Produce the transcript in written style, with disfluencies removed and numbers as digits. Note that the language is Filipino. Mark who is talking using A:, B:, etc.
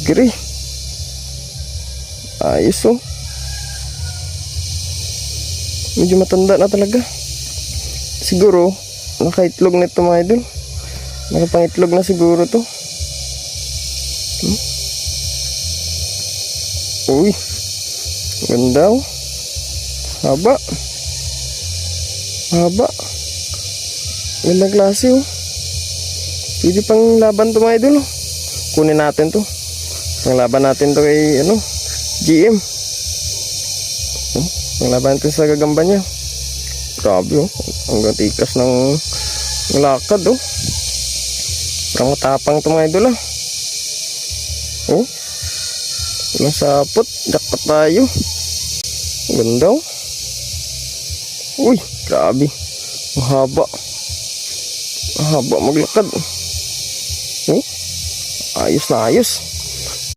A: Giri. Ayos oh. Medyo matanda na talaga. Siguro nakaitlog na ito mga idol. Nakapangitlog na siguro to. Uy, ganda oh. Haba. Haba. Gandang klase oh. Pwede pang laban to mga idol oh. Kunin natin to. Panglaban natin to kay ano, GM. Panglaban natin sa gagamba niya. Grabe oh. Ang tikas ng lakad oh. Parang matapang to mga idol ah. Oh. Walang sapot. Jackpot tayo. Ganda oh. Uy, grabe. Mahaba. Mahaba maglakad. Oh. Ayos na ayos.